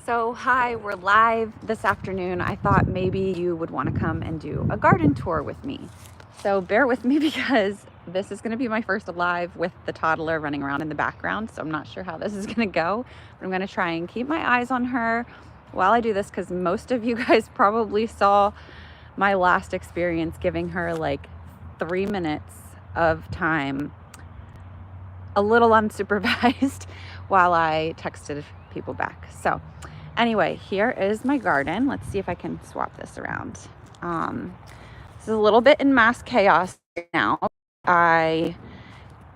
So hi, we're live this afternoon. I thought maybe you would want to come and do a garden tour with me. So bear with me because this is going to be my first live with the toddler running around in the background. So I'm not sure how this is going to go, but I'm going to try and keep my eyes on her while I do this because most of you guys probably saw my last experience giving her like 3 minutes of time, a little unsupervised, while I texted people back. So anyway, here is my garden. Let's see if I can swap this around. This is a little bit in mass chaos right now. I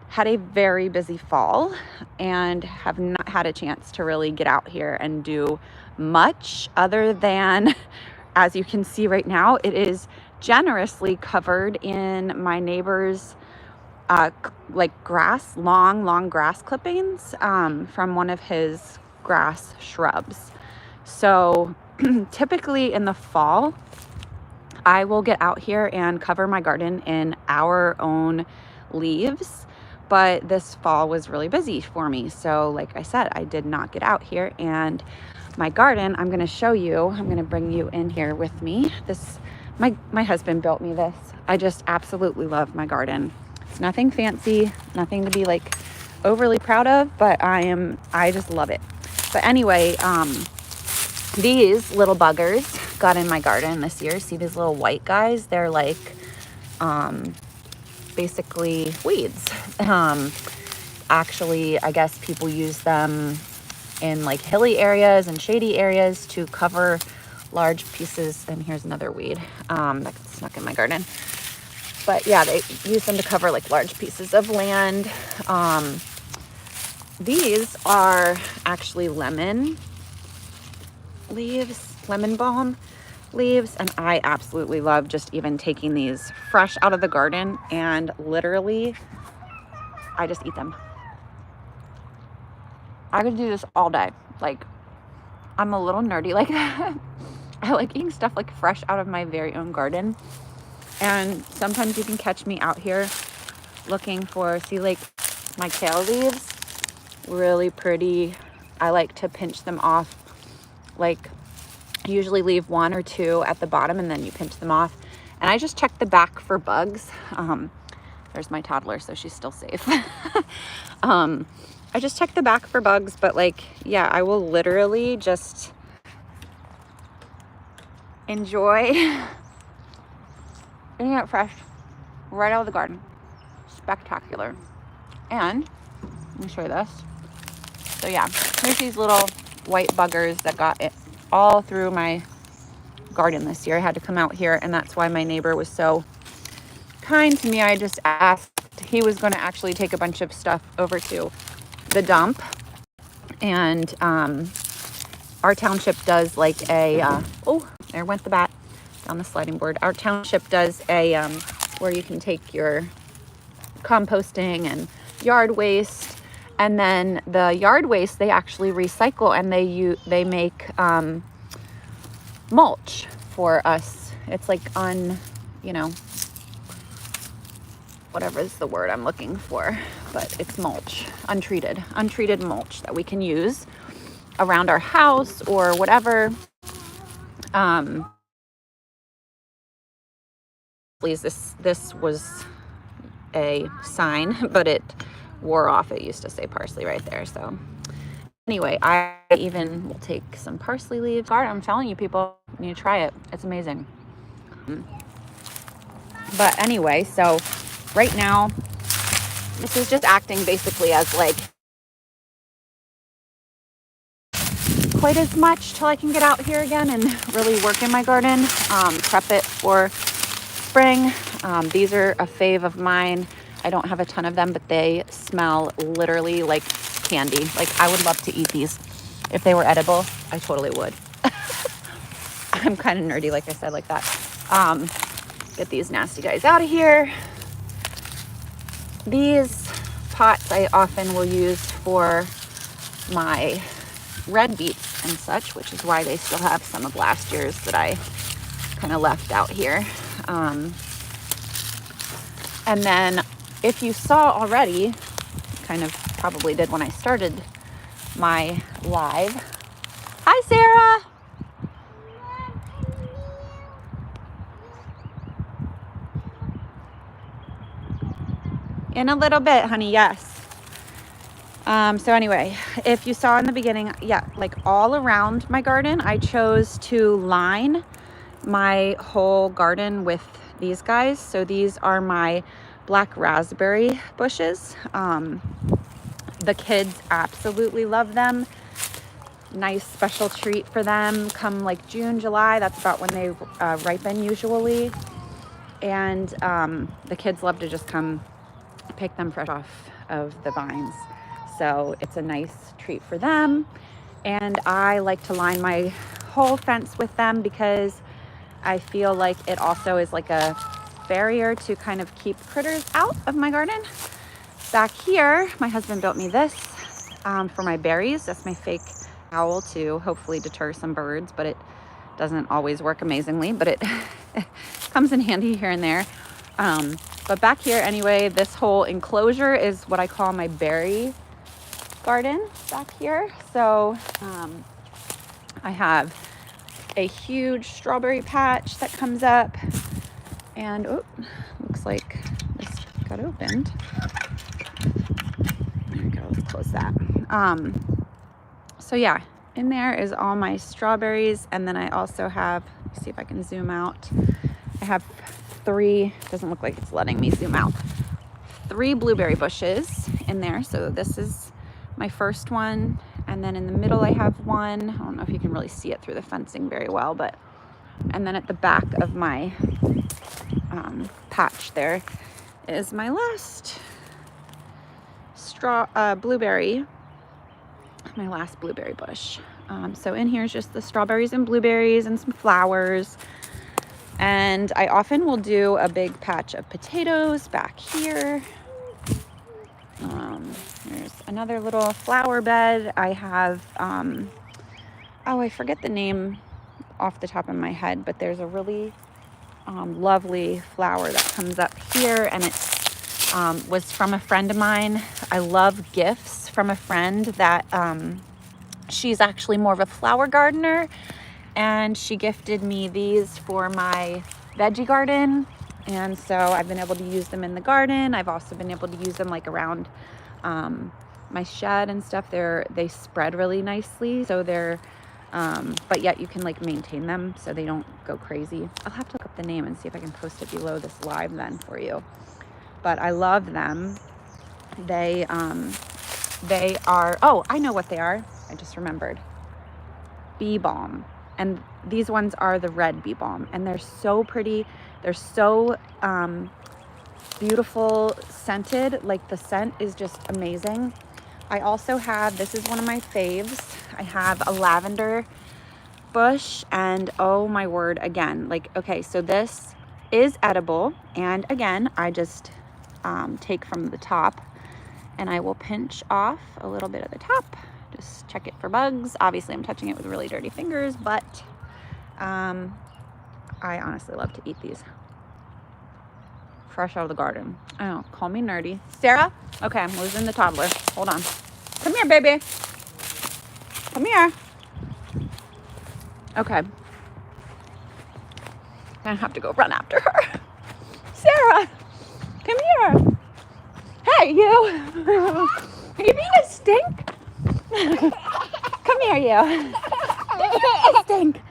had a very busy fall and have not had a chance to really get out here and do much other than, as you can see right now, it is generously covered in my neighbor's like grass, long grass clippings from one of his grass shrubs. So typically in the fall, I will get out here and cover my garden in our own leaves. But this fall was really busy for me. So like I said, I did not get out here, and my garden, I'm going to show you, I'm going to bring you in here with me. My husband built me this. I just absolutely love my garden. It's nothing fancy, nothing to be like overly proud of, but I just love it. But anyway, these little buggers got in my garden this year. See these little white guys? They're like basically weeds. Actually, I guess people use them in like hilly areas and shady areas to cover large pieces. And here's another weed that got snuck in my garden. But yeah, they use them to cover like large pieces of land. These are actually lemon leaves, lemon balm leaves, and I absolutely love just even taking these fresh out of the garden, and literally I just eat them. I could do this all day. Like, I'm a little nerdy like that. I like eating stuff like fresh out of my very own garden. And sometimes you can catch me out here looking for, see like my kale leaves, really pretty. I like to pinch them off, like usually leave 1 or 2 at the bottom and then you pinch them off. And I just check the back for bugs. There's my toddler, so she's still safe. I just check the back for bugs, but like, yeah, I will literally just enjoy eating it fresh right out of the garden. Spectacular. And let me show you this. So yeah, here's these little white buggers that got it all through my garden this year. I had to come out here, and that's why my neighbor was so kind to me. I just asked, he was going to actually take a bunch of stuff over to the dump, and our township does like a oh, there went the bat down the sliding board. Our township does a where you can take your composting and yard waste, and then the yard waste they actually recycle, and they make mulch for us. It's like whatever is the word I'm looking for, but it's mulch, untreated mulch that we can use around our house or whatever. This was a sign, but it wore off. It used to say parsley right there. So anyway, I even will take some parsley leaves. I'm telling you, people, you need to try it. It's amazing. But anyway, so right now, this is just acting basically as like quite as much till I can get out here again and really work in my garden, prep it for spring. These are a fave of mine. I don't have a ton of them, but they smell literally like candy. Like, I would love to eat these. If they were edible, I totally would. I'm kind of nerdy, like I said, like that. Get these nasty guys out of here. These pots I often will use for my red beets and such, which is why they still have some of last year's that I kind of left out here. And then if you saw already, kind of probably did when I started my live, Hi, Sarah. In a little bit, honey, yes. So anyway, if you saw in the beginning, yeah, like all around my garden, I chose to line my whole garden with these guys. So these are my black raspberry bushes. The kids absolutely love them. Nice special treat for them come like June, July. That's about when they ripen usually. And the kids love to just come pick them fresh off of the vines. So it's a nice treat for them. And I like to line my whole fence with them because I feel like it also is like a barrier to kind of keep critters out of my garden. Back here, my husband built me this for my berries. That's my fake owl to hopefully deter some birds, but it doesn't always work amazingly, but it comes in handy here and there. But back here anyway, this whole enclosure is what I call my berry garden back here. So I have a huge strawberry patch that comes up, and oh, looks like this got opened. There we go, let's close that. So yeah, in there is all my strawberries, and then I also have, let's see if I can zoom out. I have 3, doesn't look like it's letting me zoom out, 3 blueberry bushes in there. So this is my first one, and then in the middle I have one. I don't know if you can really see it through the fencing very well, but and then at the back of my patch there is my last blueberry, my last blueberry bush. So in here is just the strawberries and blueberries and some flowers. And I often will do a big patch of potatoes back here. There's another little flower bed. I have, oh, I forget the name off the top of my head, but there's a really lovely flower that comes up here, and it was from a friend of mine. I love gifts from a friend that she's actually more of a flower gardener, and she gifted me these for my veggie garden. And so I've been able to use them in the garden. I've also been able to use them like around my shed and stuff. They spread really nicely, so they're but yet you can like maintain them so they don't go crazy. I'll have to look up the name and see if I can post it below this live then for you. But I love them. They are, oh, I know what they are. I just remembered. Bee balm. And these ones are the red bee balm, and they're so pretty. They're so beautiful scented. Like the scent is just amazing. I also have, this is one of my faves. I have a lavender bush, and oh my word, again, like, okay, so this is edible. And again, I just take from the top, and I will pinch off a little bit of the top. Just check it for bugs. Obviously, I'm touching it with really dirty fingers, but I honestly love to eat these fresh out of the garden. I know, call me nerdy. Sarah? Okay, I'm losing the toddler. Hold on. Come here, baby. Come here. Okay. I have to go run after her. Sarah, come here. Hey, you. Are you being a stink? Come here, you. You stink.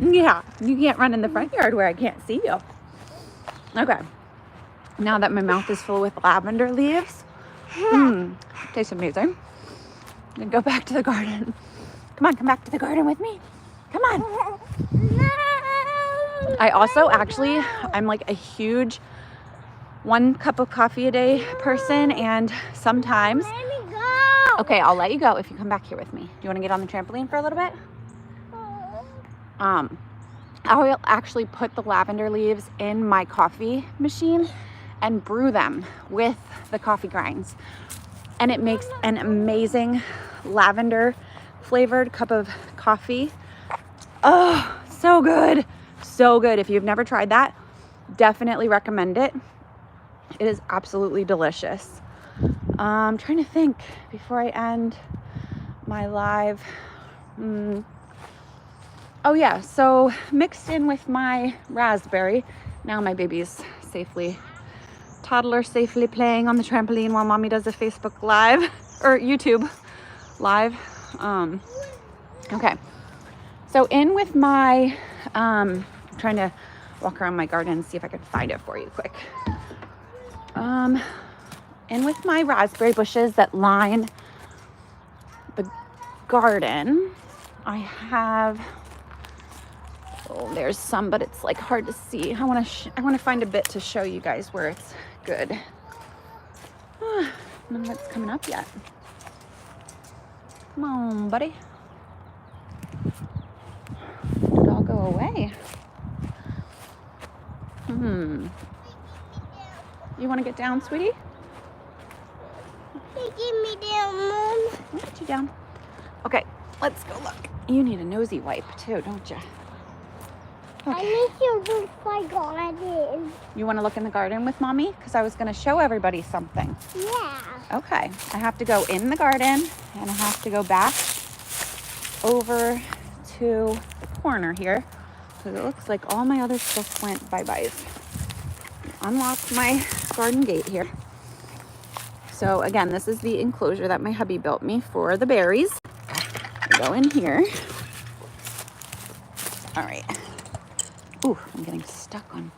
Yeah, you can't run in the front yard where I can't see you. Okay. Now that my mouth is full with lavender leaves, tastes amazing. I'm gonna go back to the garden. Come on, come back to the garden with me. Come on. I also actually, I'm like a huge 1 cup of coffee a day person, and sometimes, okay, I'll let you go if you come back here with me. Do you want to get on the trampoline for a little bit? I will actually put the lavender leaves in my coffee machine and brew them with the coffee grinds. And it makes an amazing lavender flavored cup of coffee. Oh, so good. So good. If you've never tried that, definitely recommend it. It is absolutely delicious. I'm trying to think before I end my live. Oh yeah, so mixed in with my raspberry, now my baby's toddler safely playing on the trampoline while mommy does a Facebook live or YouTube live. Okay, so in with my I'm trying to walk around my garden and see if I can find it for you quick. In with my raspberry bushes that line the garden, I have, oh, there's some, but it's like hard to see. I want to find a bit to show you guys where it's good. None of it's coming up yet. Come on, buddy. Did it all go away? You want to get down, sweetie? Get me down, Mom. I'll get you down. Okay, let's go look. You need a nosy wipe too, don't you? Okay. I need to look my garden. You want to look in the garden with mommy? Because I was going to show everybody something. Yeah. Okay, I have to go in the garden and I have to go back over to the corner here because it looks like all my other stuff went bye-byes. Unlock my garden gate here. So again, this is the enclosure that my hubby built me for the berries. I go in here. All right. Ooh, I'm getting stuck on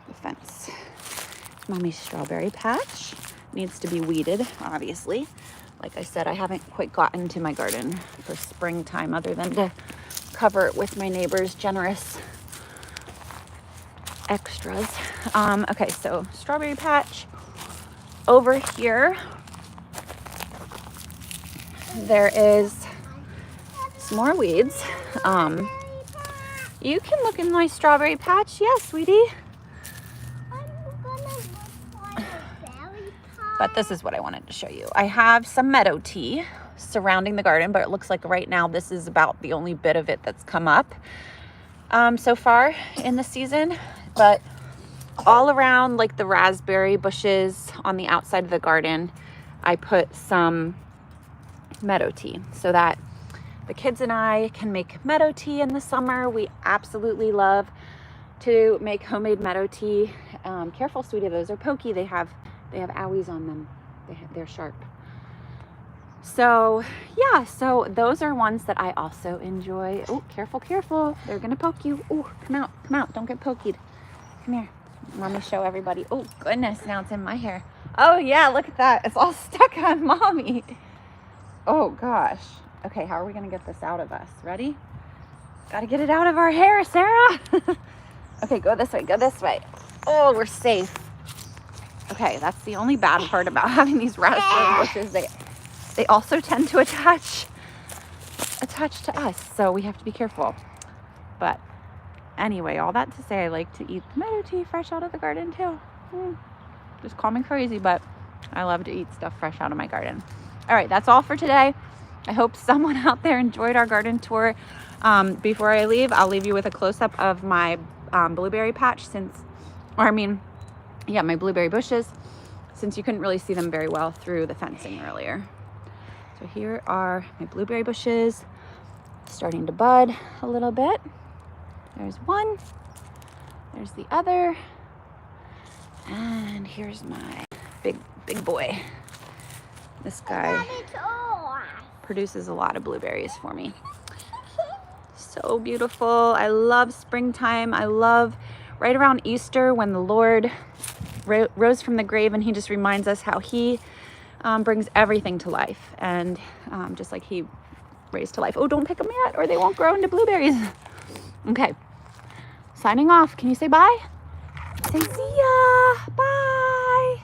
the fence. Mommy's strawberry patch needs to be weeded, obviously. Like I said, I haven't quite gotten to my garden for springtime other than to cover it with my neighbor's generous extras. Okay, so strawberry patch. Over here, there is some more weeds. You can look in my strawberry patch. Yes, sweetie. But this is what I wanted to show you. I have some meadow tea surrounding the garden, but it looks like right now this is about the only bit of it that's come up so far in the season. But all around, like the raspberry bushes on the outside of the garden, I put some meadow tea so that the kids and I can make meadow tea in the summer. We absolutely love to make homemade meadow tea. Careful, sweetie, those are pokey. They have owies on them. They're sharp. So yeah, so those are ones that I also enjoy. Oh, careful, careful. They're gonna poke you. Oh, come out. Don't get poked. Come here. Let me show everybody. Oh goodness, now it's in my hair. Oh yeah, look at that. It's all stuck on mommy. Oh gosh. Okay, how are we gonna get this out of us? Ready? Gotta get it out of our hair, Sarah. Okay, go this way. Oh, we're safe. Okay, that's the only bad part about having these raspberry bushes. They also tend to attach to us, so we have to be careful. But anyway, all that to say, I like to eat the meadow tea fresh out of the garden too. Just call me crazy, but I love to eat stuff fresh out of my garden. All right, that's all for today. I hope someone out there enjoyed our garden tour. Before I leave, I'll leave you with a close-up of my blueberry patch my blueberry bushes, since you couldn't really see them very well through the fencing earlier. So here are my blueberry bushes starting to bud a little bit. There's one, there's the other, and here's my big boy. This guy produces a lot of blueberries for me. So beautiful. I love springtime. I love right around Easter when the Lord rose from the grave, and he just reminds us how he brings everything to life, and just like he raised to life. Oh, don't pick them yet or they won't grow into blueberries. Okay, signing off. Can you say bye? Say see ya. Bye.